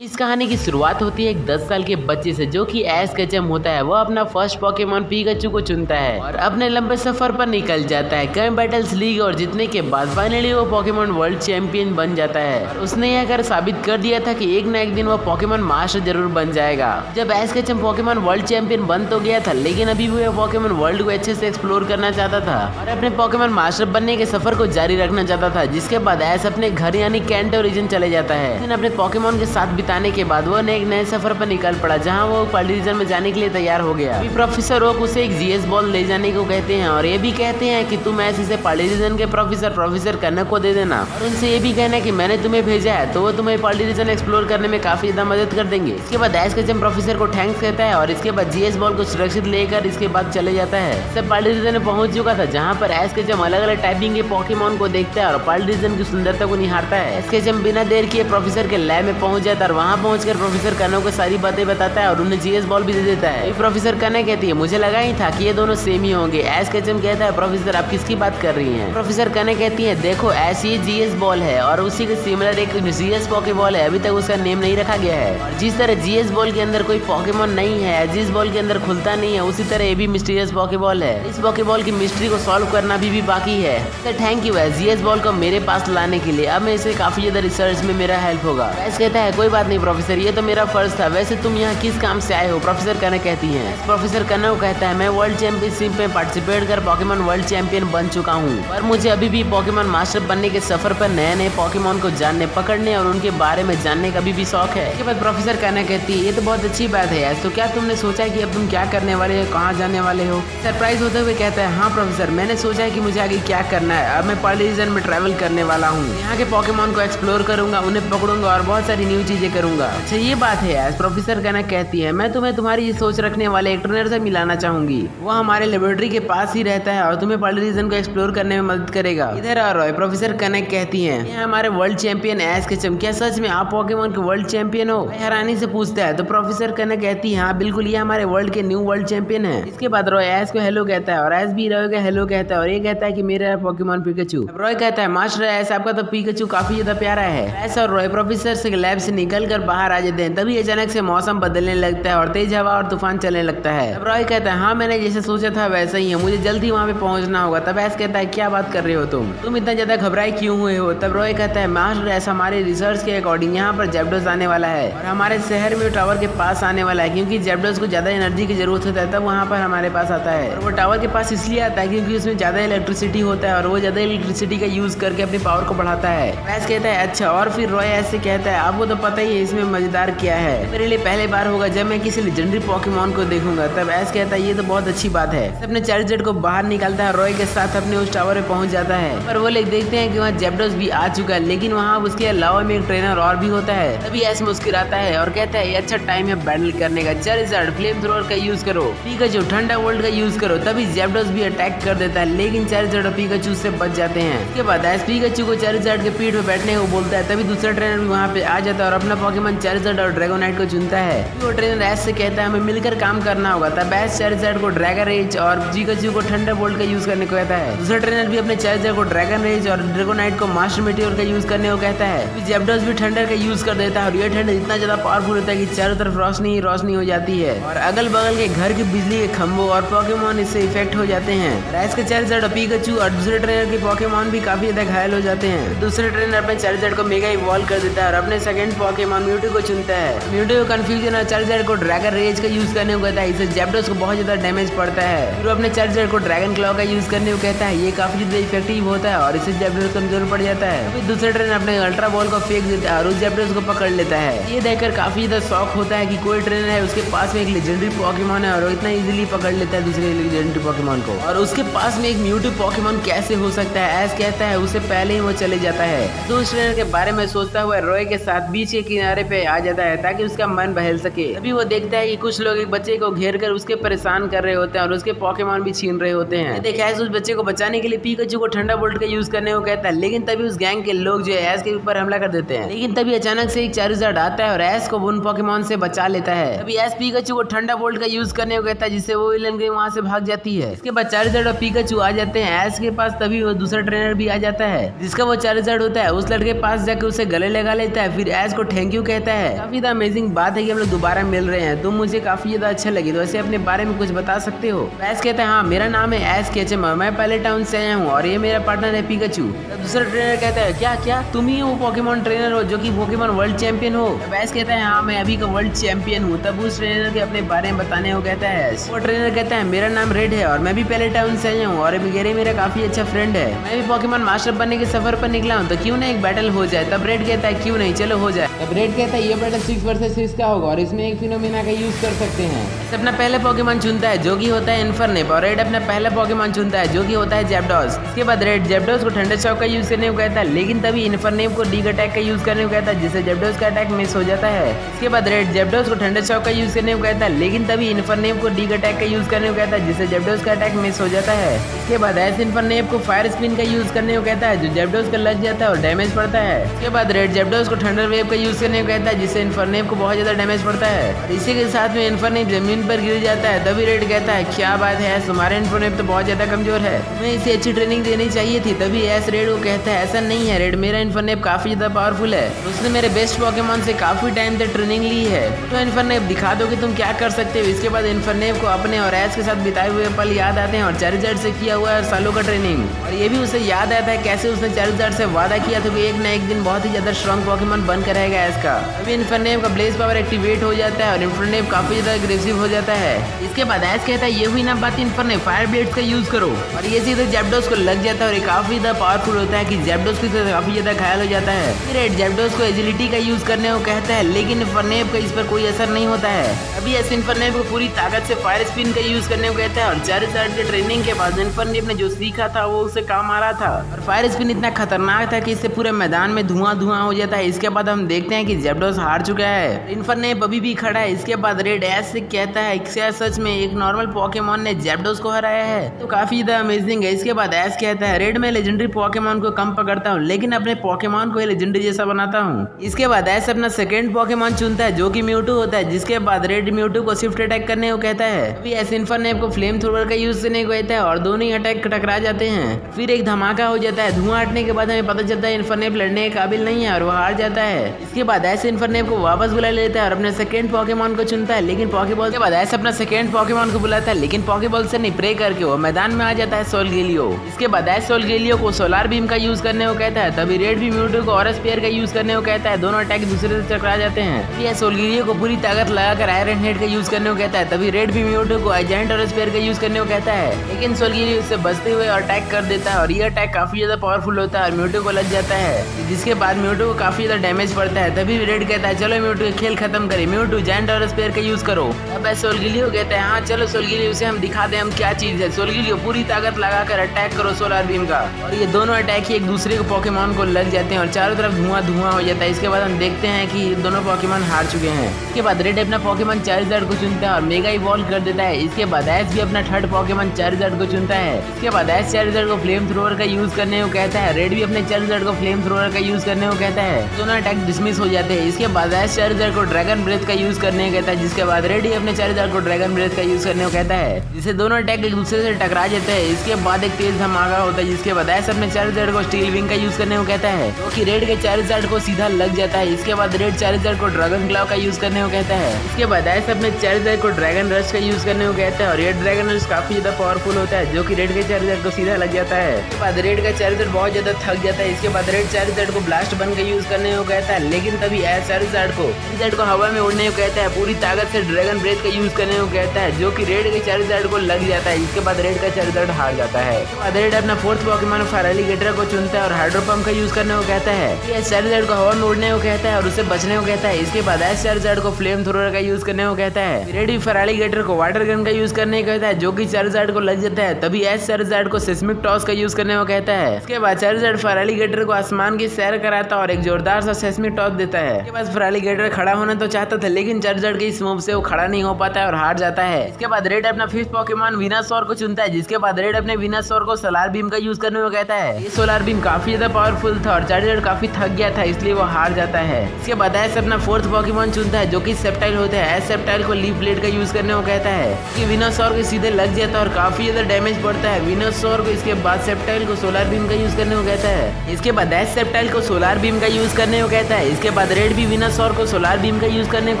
इस कहानी की शुरुआत होती है एक 10 साल के बच्चे से जो कि ऐश केचम होता है। वो अपना फर्स्ट पोकेमॉन पिकाचू को चुनता है और अपने लंबे सफर पर निकल जाता है। कई बैटल्स लीग और जीतने के बाद फाइनली वो पोकेमॉन वर्ल्ड चैंपियन बन जाता है और उसने यह कर साबित कर दिया था कि एक न एक दिन वो पोकेमॉन मास्टर जरूर बन जाएगा। जब ऐश केचम पोकेमॉन वर्ल्ड चैंपियन बन तो गया था, लेकिन अभी भी वो पोकेमॉन वर्ल्ड को अच्छे से एक्सप्लोर करना चाहता था और अपने पोकेमॉन मास्टर बनने के सफर को जारी रखना चाहता था। जिसके बाद ऐश अपने घर यानी कैंटो रीजन चले जाता है। लेकिन अपने पोकेमॉन के साथ बिताने के बाद वो एक नए सफर पर निकल पड़ा, जहां वो पर्ल रीजन में जाने के लिए तैयार हो गया। अभी प्रोफेसर ओक उसे एक जीएस बॉल ले जाने को कहते हैं और ये भी कहते हैं कि तुम ऐसे इसे पर्ल रीजन के प्रोफेसर कनक को दे देना और उनसे ये भी कहना है कि मैंने तुम्हें भेजा है, तो वो तुम्हें पर्ल रीजन एक्सप्लोर करने में काफी ज्यादा मदद कर देंगे। इसके बाद ऐश केचम प्रोफेसर को थैंक्स कहता है और इसके बाद जीएस बॉल को सुरक्षित लेकर इसके बाद चले जाता है। सब पर्ल रीजन में पहुंच चुका था, जहाँ पर ऐश केचम अलग अलग टाइपिंग के पोकेमॉन को देखता है और पर्ल रीजन की सुंदरता को निहारता है। ऐश केचम बिना देर किए प्रोफेसर के लैब में पहुंच जाता है और वहाँ पहुंचकर प्रोफेसर कनक को सारी बातें बताता है और उन्हें जीएस बॉल भी दे देता है। प्रोफेसर कनक कहती है मुझे लगा ही था कि ये दोनों सेम ही होंगे। ऐश केचम कहता है प्रोफेसर आप किसकी बात कर रही हैं? प्रोफेसर कनक कहती है देखो ऐश ये जीएस बॉल है और उसी के सिमिलर एक जीएस पोकेबॉल है, अभी तक उसका नेम नहीं रखा गया है। और जिस तरह जीएस बॉल के अंदर कोई पोकेमॉन नहीं है, जीएस बॉल के अंदर खुलता नहीं है, उसी तरह ये भी मिस्टीरियस पोकेबॉल है। इस पोकेबॉल की मिस्ट्री को सॉल्व करना भी बाकी है। तो थैंक यू है जीएस बॉल को मेरे पास लाने के लिए। अब मैं इसे काफी ज्यादा रिसर्च में मेरा हेल्प होगा। ऐश कहता है कोई बात नहीं प्रोफेसर, ये तो मेरा फर्ज था। वैसे तुम यहाँ किस काम से आए हो? प्रोफेसर कनक कहती हैं। प्रोफेसर कनक कहता है मैं वर्ल्ड चैंपियनशिप में पार्टिसिपेट कर पोकेमॉन वर्ल्ड चैंपियन बन चुका हूँ, पर मुझे अभी भी पोकेमॉन मास्टर बनने के सफर पर नए नए पोकेमॉन को जानने, पकड़ने और उनके बारे में जानने का भी शौक है। इसके बाद प्रोफेसर कनक कहती है ये तो बहुत अच्छी बात है यार, तो क्या तुमने सोचा है कि अब तुम क्या करने वाले हो, कहाँ जाने वाले हो? सरप्राइज होते हुए कहता है हाँ प्रोफेसर, मैंने सोचा है कि मुझे आगे क्या करना है। अब मैं पर्ल रीजन में ट्रैवल करने वाला हूँ, यहाँ के पोकेमॉन को एक्सप्लोर करूंगा, उन्हें पकड़ूंगा और बहुत सारी न्यू चीजें करूंगा। अच्छा ये बात है यार। प्रोफेसर कनक कहती है मैं तुम्हें तुम्हारी ये सोच रखने वाले एक ट्रेनर से मिलाना चाहूंगी। वो हमारे लेबोरेटरी के पास ही रहता है और तुम्हें पर्ल रीजन को एक्सप्लोर करने में मदद करेगा। इधर आ रहा प्रोफेसर कनक कहती है ये हमारे वर्ल्ड चैंपियन ऐश केचम, क्या सच में आप पोकेमॉन के वर्ल्ड चैंपियन हो? हैरानी से पूछता है। तो प्रोफेसर कनक कहती है हाँ बिल्कुल, ये हमारे वर्ल्ड के न्यू वर्ल्ड चैंपियन है। इसके बाद रॉय ऐश को हेलो कहता है और ऐश भी रॉय को हेलो कहता है और ये कहता है कि मेरा पोकेमॉन पिकाचू। रॉय कहता है मास्टर ऐश आपका तो पिकाचू काफी ज्यादा प्यारा है। ऐश और रॉय प्रोफेसर से लैब से निकल कर बाहर आ जाते हैं। तभी अचानक से मौसम बदलने लगता है और तेज हवा और तूफान चलने लगता है। तब रॉय कहता है हाँ मैंने जैसे सोचा था वैसा ही है, मुझे जल्दी वहाँ पे पहुँचना होगा। तब ऐश कहता है क्या बात कर रहे हो तुम इतना ज्यादा घबराए क्यों हुए हो? तब रॉय कहता है मास्टर ऐसा हमारे रिसर्च के अकॉर्डिंग यहाँ पर जैप्डोस आने वाला है और हमारे शहर में टावर के पास आने वाला है, क्योंकि जैप्डोस को ज्यादा एनर्जी की जरूरत होता है, तब वहाँ पर हमारे पास आता है। और वो टावर के पास इसलिए आता है क्योंकि उसमें ज्यादा इलेक्ट्रिसिटी होता है और वो ज्यादा इलेक्ट्रिसिटी का यूज करके अपनी पावर को बढ़ाता है। ऐश कहता है अच्छा। और फिर रॉय ऐसे कहता है आपको तो पता ही है इसमें मजेदार क्या है, मेरे लिए पहले बार होगा जब मैं किसी लेजेंडरी पोकेमॉन को देखूंगा। तब ऐश कहता है ये तो बहुत अच्छी बात है। अपने चार्जर को बाहर निकालता है, रॉय के साथ अपने उस टावर पे पहुंच जाता है। पर वो लोग देखते हैं कि वहाँ जैप्डोस भी आ चुका है, लेकिन वहाँ उसके अलावा में एक ट्रेनर और भी होता है। तभी ऐश मुस्कुराता है और कहता है ये अच्छा टाइम है बैटल करने का। चार्जर फ्लेम थ्रोअर का यूज करो, पिकाचू ठंडा वर्ल्ड का यूज करो। तभी जैप्डोस भी अटैक कर देता है, लेकिन चार्जर और पिकाचू से बच जाते हैं। इसके बाद ऐश पिकाचू को चार्जर के पीठ पे बैठने को बोलता है। तभी दूसरा ट्रेनर भी वहाँ पे आ जाता है और अपना पोकेमॉन चार्जर और ड्रैगोनाइट को चुनता है। वो ट्रेनर ऐश से कहता है हमें मिलकर काम करना होगा। तब ऐश चार्जर को ड्रैगन रेज और पिकाचू को ठंडा बोल्ट का यूज करने को कहता है। दूसरा ट्रेनर भी अपने चार्जर को ड्रैगन रेज और ड्रैगोनाइट को मास्टर मेटियोर का यूज करने को कहता है। जैप्डोस भी ठंडर का यूज कर देता है और ये ठंडर इतना ज्यादा पावरफुल होता है कि चारों तरफ रोशनी ही रोशनी हो जाती है और अगल बगल के घर के बिजली के खंभों और पोकेमॉन इससे इफेक्ट हो जाते हैं। ऐश के चार्जर और पिकाचू और दूसरे ट्रेनर के पोकेमॉन भी काफी ज्यादा घायल हो जाते हैं। दूसरे ट्रेनर अपने चार्जर को मेगा इवॉल्व कर देता है और अपने सेकंड पोकेमॉन म्यूटू को चुनता है। म्यूटू को कंफ्यूजन और चार्जर को ड्रैगन रेज का यूज करने को कहता है, इससे जैप्डोस को बहुत ज्यादा डैमेज पड़ता है। फिर अपने चार्जर को ड्रैगन क्लॉ का यूज करने को कहता है, ये काफी ज्यादा इफेक्टिव होता है और इससे जैप्डोस कमजोर पड़ जाता है। फिर दूसरे ट्रेनर अपने अल्ट्रा बॉल को फेंक देता है और उस जैप्डोस को पकड़ लेता है। ये देखकर काफी ज्यादा शौक होता है कि कोई ट्रेनर है उसके पास में एक लेजेंडरी पोकेमॉन है और वो इतना इजीली पकड़ लेता है दूसरे लेजेंडरी पोकेमॉन को, और उसके पास में एक म्यूटू पोकेमॉन कैसे हो सकता है? ऐश कहता है उससे पहले ही वो चले जाता है। दूसरे ट्रेनर के बारे में सोचता हुआ रॉय के साथ बीच के किनारे पे आ जाता है ताकि उसका मन बहल सके। अभी वो देखता है कि कुछ लोग एक बच्चे को घेर कर उसके परेशान कर रहे होते हैं और उसके पोकेमॉन भी छीन रहे होते हैं। देखा है उस बच्चे को बचाने के लिए पिकाचू को ठंडा बोल्ट का यूज करने को कहता है, लेकिन तभी उस गैंग के लोग जो है ऐश के ऊपर हमला कर देते हैं। लेकिन तभी अचानक से एक चार्जर आता है और ऐश को उन पोकेमॉन से बचा लेता है। तभी ऐश पिकाचू को ठंडा बोल्ट का यूज करने को कहता है, जिससे वो विलन के वहाँ से भाग जाती है। इसके बाद चार्जर और पिकाचू आ जाते हैं ऐश के पास। तभी वो दूसरा ट्रेनर भी आ जाता है जिसका वो चार्जर होता है। उस लड़के के पास जाकर उसे गले लगा लेता है, फिर ऐश को ठेंग थैंक यू कहता है। काफी अमेजिंग बात है कि हम लोग दोबारा मिल रहे हैं, तुम मुझे काफी ज्यादा अच्छा लगे, तो ऐसे अपने बारे में कुछ बता सकते हो? एस कहता है हाँ मेरा नाम है एस केचम, मैं पहले टाउन से आया हूँ और ये मेरा पार्टनर है पिकाचू। दूसरा ट्रेनर कहता है क्या क्या तुम ही वो पोकेमॉन ट्रेनर हो जो कि पोकेमॉन वर्ल्ड चैंपियन हो? एस कहता है हाँ मैं अभी का वर्ल्ड चैंपियन हूँ। तब उस ट्रेनर के अपने बारे में बताने को कहता है। वो ट्रेनर कहता है मेरा नाम रेड है और मैं भी पहले टाउन से आया हूँ और ये मेरा काफी अच्छा फ्रेंड है, मैं भी पोकेमॉन मास्टर बनने के सफर पर निकला हूँ, तो क्यों ना एक बैटल हो जाए? तब रेड कहता है क्यों नहीं, चलो हो जाए। तब रेड कहता है ये बैटल 6 वर्सेस 6 का होगा और इसमें एक फिनोमिना का यूज कर सकते हैं। अपना पहले पोकेमॉन चुनता है जो कि होता है इन्फरनेप और रेड अपना पहला पोकेमॉन चुनता है जो कि होता है जैप्डॉस। इसके बाद रेड जैप्डॉस को थंडर शॉक का यूज करने को कहता है, लेकिन तभी इन्फरनेप को डीग अटैक का यूज करने को कहता है जिससे जैप्डॉस का अटैक मिस हो जाता है। इसके बाद रेड जैप्डॉस को थंडर शॉक का यूज करने को कहता है, लेकिन तभी इन्फरनेप को डीग अटैक का यूज करने को कहता है जिससे जैप्डॉस का अटैक मिस हो जाता है। इसके बाद एस इन्फरनेप को फायर स्पिन का यूज करने को कहता है जो जैप्डॉस का लग जाता है और डैमेज पड़ता है। इसके बाद रेड जैप्डॉस को थंडर वेव का यूज करने को कहता है जिससे इन्फरनेप को बहुत ज्यादा डैमेज पड़ता है और इसी के साथ में इन्फरनेप जमीन पर गिर जाता है। तभी रेड कहता है क्या बात है, तुम्हारे इन्फरनेप तो बहुत ज्यादा कमजोर है, तुम्हें इसे अच्छी ट्रेनिंग देनी चाहिए थी। तभी एस रेड को कहता है ऐसा नहीं है रेड, मेरा इन्फरनेप काफी ज्यादा पावरफुल है, उसने मेरे बेस्ट पोकेमॉन से काफी टाइम तक ट्रेनिंग ली है, तो इन्फरनेप दिखा दो कि तुम क्या कर सकते हो। इसके बाद इन्फरनेप को अपने और एस के साथ बिताए हुए पल याद आते हैं और चार्जर से किया हुआ सालों का ट्रेनिंग, और ये भी उसे याद आता है कैसे उसने चार्जर से वादा किया था कि एक न एक दिन बहुत ही ज्यादा स्ट्रॉन्ग पोकेमॉन बनकर रहेगा इसका। अभी इन्फरनेप का ब्लेज पावर एक्टिवेट हो जाता है और इन्फरनेप काफी ज्यादा अग्रेसिव हो जाता है। इसके बाद एस कहता है ये हुई ना बात, इन्फरनेप फायर ब्लेड्स का यूज करो और ये सीधे जैप्डॉस को लग जाता है और ये काफी ज्यादा पावरफुल होता है कि जैप्डॉस की काफी ज्यादा घायल हो जाता है। फिर जैप्डॉस को एजिलिटी का यूज करने को कहता है, लेकिन इन्फरनेप का इस पर कोई असर नहीं होता है। अभी एस इन्फरनेप को पूरी ताकत से फायर स्पिन का यूज करने को कहता है और चार्जर के ट्रेनिंग के बाद इन्फरनेप ने जो सीखा था वो उसे काम आ रहा था और फायर स्पिन इतना खतरनाक था कि इससे पूरे मैदान में धुआं हो जाता है। इसके बाद हम देखते हैं कि जैप्डॉस हार चुका है, इन्फरनेप अभी भी खड़ा है। इसके बाद रेड एस से कहता है क्या सच में एक नॉर्मल पोकेमॉन ने जैप्डॉस को हराया है, तो काफी ज्यादा अमेजिंग है। इसके बाद एस कहता है रेड में लेजेंडरी पोकेमॉन को कम पकड़ता हूँ लेकिन अपने पोकेमॉन को लेजेंडरी जैसा बनाता हूँ। इसके बाद एस अपना सेकंड पोकेमॉन चुनता है जो कि म्यूटू होता है। जिसके बाद रेड म्यूटू को शिफ्ट अटैक करने को कहता है। अभी एस इन्फरनेप को फ्लेम थ्रोवर का यूज करने को कहता है और दोनों ही अटैक टकरा जाते हैं। फिर एक धमाका हो जाता है, धुआं हटने के बाद हमें पता चलता है इन्फरनेप लड़ने के काबिल नहीं है और वो हार जाता है। इसके बाद एस इन्फरनेप को वापस बुला लेता है और अपने सेकंड पोकेमॉन को चुनता है, लेकिन पॉकेबॉल के बाद एस अपना सेकंड पोकेमॉन को बुलाता है लेकिन पॉकेबॉल से नहीं प्रे करके वो मैदान में आ जाता है सोलगेलियो। इसके बाद एस सोलगेलियो को सोलार बीम का यूज करने को कहता है। तभी रेड भी म्यूटू को ऑरस पेयर का यूज करने को कहता है, दोनों अटैक दूसरे से टकरा जाते हैं। ये सोलगेलियो को पूरी ताकत लगाकर आयरन हेड का यूज करने को कहता है। तभी रेड भी म्यूटू को जायंट ऑरस पेयर का यूज करने को कहता है, लेकिन सोलगेलियो उससे बचते हुए अटैक कर देता है और ये अटैक काफी ज्यादा पावरफुल होता है और म्यूटू को लग जाता है, जिसके बाद म्यूटू को काफी ज्यादा डैमेज पड़ता है। तभी रेड कहता है चलो म्यूटू का खेल खत्म करे, म्यूटू जायंट ऑरस पेयर का यूज करो। अब सोलगेलियो कहता है हाँ चलो सोलगेलियो से हम दिखा दें हम क्या चीज है। सोलगेलियो पूरी ताकत लगाकर अटैक करो सोलार बीम का, और ये दोनों अटैक ही एक दूसरे को पोकेमॉन को लग जाते हैं और चारों तरफ धुआं हो जाता है। इसके बाद हम देखते हैं कि दोनों पोकेमॉन हार चुके हैं। इसके बाद रेड अपना पोकेमॉन चार्जर को चुनता है और मेगा इवॉल्व कर देता है। इसके बाद एस भी अपना थर्ड पोकेमॉन चार्जर को चुनता है। इसके बाद एस चार्जर को फ्लेम थ्रोवर का यूज करने को कहता है, रेड भी अपने चार्जर को फ्लेम थ्रोवर का यूज करने को कहता है, दोनों अटैक डिसमिस हो जाते हैं। इसके बाद एस चार्जर को ड्रैगन ब्रेथ का यूज करने को कहता है, जिसके बाद रेड ही अपने चार्जर को ड्रैगन ब्रेथ का यूज करने को कहता है, जिससे दोनों अटैक एक दूसरे से टकरा जाते हैं। इसके बाद एक तेज धमाका होता है, जिसके बाद एस अपने चार्जर को स्टील विंग का यूज करने को कहता है, जो कि रेड के चार्जर को सीधा लग जाता है। इसके बाद रेड चार्जर को ड्रैगन क्लाव का यूज करने को कहता है। इसके बाद एस अपने चार्जर को ड्रैगन रश का यूज करने को कहता है और ये ड्रैगन रश काफी ज्यादा पावरफुल होता है, जो कि रेड के चार्जर को सीधा लग जाता है। इसके बाद रेड का चार्जर बहुत ज्यादा थक जाता है। इसके बाद रेड चार्जर को ब्लास्ट बन के यूज करने को कहता है, लेकिन तभी एस चार्जर को हवा में उड़ने को कहता है, पूरी ताकत से ड्रैगन ब्रेथ का यूज करने को कहता है, जो कि रेड के चार्जर को लग जाता है। इसके बाद रेड का चार्जर हार जाता है। इसके बाद रेड अपना फोर्थ पोकेमॉन फैरालीगेटर को चुनता है और हाइड्रो पंप का यूज करने को कहता है। एस चार्जर को हवा में उड़ने को कहता है और उससे बचने को कहता है। इसके बाद एस चार्जर को फ्लेम थ्रोवर का यूज करने को कहता है। रेड भी फैरालीगेटर को वाटर गन का यूज करने को कहता है, जो कि चार्जर को लग जाता है। तभी एस चार्जर को सिस्मिक टॉस का यूज करने को कहता है। इसके बाद चार्जर फैरालीगेटर को आसमान की सैर कराता और एक जोरदार सा सिस्मिक टॉस देता है। इसके बाद फैरालीगेटर खड़ा होना तो चाहता था, लेकिन चार्जर के इस मूव से वो खड़ा नहीं हो पाता है और हार जाता है। इसके बाद रेड अपना फिफ्थ पोकेमॉन विनासोर को चुनता है। जिसके बाद रेड अपने विनासोर को सोलार बीम का यूज करने को कहता है। ये सोलार बीम काफी ज्यादा पावरफुल था और चार्जर काफी थक गया था, इसलिए वो हार जाता है। इसके बाद एस अपना फोर्थ पोकेमॉन चुनता है, जो कि सेप्टाइल होता है। एस सेप्टाइल को लीफ ब्लेड का यूज करने को कहता है कि विनासोर के सीधे लग जाता है और काफी ज्यादा डैमेज पड़ता है विनासोर को। इसके बाद सेप्टाइल को सोलार बीम का यूज करने को कहता है। इसके बाद एस सेप्टाइल को सोलार बीम का यूज करने को कहता है। इसके बाद रेड भी विनासौर को सोलार बीम का यूज करने को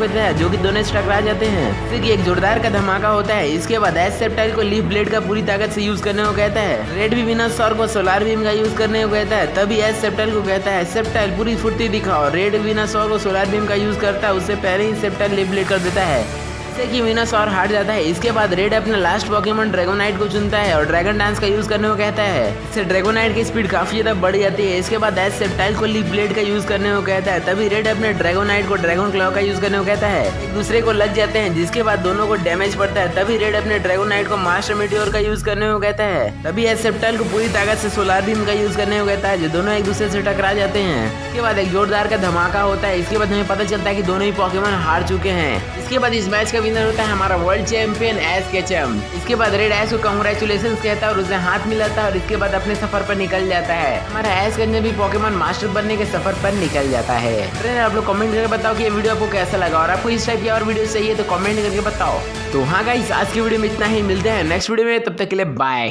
कहता है, जो कि दोनों से टकरा जाते हैं। फिर एक जोरदार का धमाका होता है। इसके बाद एस सेप्टाइल को लीफ ब्लेड का पूरी ताकत से यूज करने को कहता है। रेड भी विनासौर को सोलार बीम का यूज करने को कहता है। तभी एस सेप्टाइल को कहता है, सेप्टाइल पूरी फुर्ती दिखाओ। रेड विनासौर को सोलार बीम का यूज करता है, उससे पहले ही सेप्टाइल लीफ ब्लेड कर देता है, कि विनासौर हार जाता है। इसके बाद रेड अपना लास्ट पोकेमॉन ड्रैगोनाइट को चुनता है और ड्रैगन डांस का यूज करने को कहता है। इससे ड्रैगोनाइट की स्पीड काफी ज्यादा बढ़ जाती है। इसके बाद एस सेप्टाइल को लीफ ब्लेड का यूज करने को कहता है। तभी रेड अपने ड्रैगोनाइट को ड्रैगन क्लॉ का यूज करने को कहता है। एक दूसरे को लग जाते हैं, जिसके बाद दोनों को डैमेज पड़ता है। तभी रेड अपने ड्रैगोनाइट को मास्टर मीटियोर का यूज करने को कहता है। तभी एस सेप्टाइल को पूरी ताकत से सोलार बीम का यूज करने को कहता है, जो दोनों एक दूसरे से टकरा जाते हैं। इसके बाद एक जोरदार का धमाका होता है। इसके बाद हमें पता चलता है कि दोनों ही पोकेमॉन हार चुके हैं। इसके बाद इस मैच का विनर होता है हमारा वर्ल्ड चैंपियन एस केचम। इसके बाद रेड एस को कांग्रेचुलेशन कहता है और उसे हाथ मिलाता है और इसके बाद अपने सफर पर निकल जाता है। हमारा एस केचम भी पोकेमॉन मास्टर बनने के सफर पर निकल जाता है। फ्रेंड आप लोग कमेंट करके बताओ कि ये वीडियो आपको कैसा लगा और आपको इस टाइप की और वीडियो चाहिए तो कमेंट करके बताओ। तो हाँ गाइस, आज की वीडियो में इतना ही। मिलते हैं नेक्स्ट वीडियो में, तब तक के लिए बाय।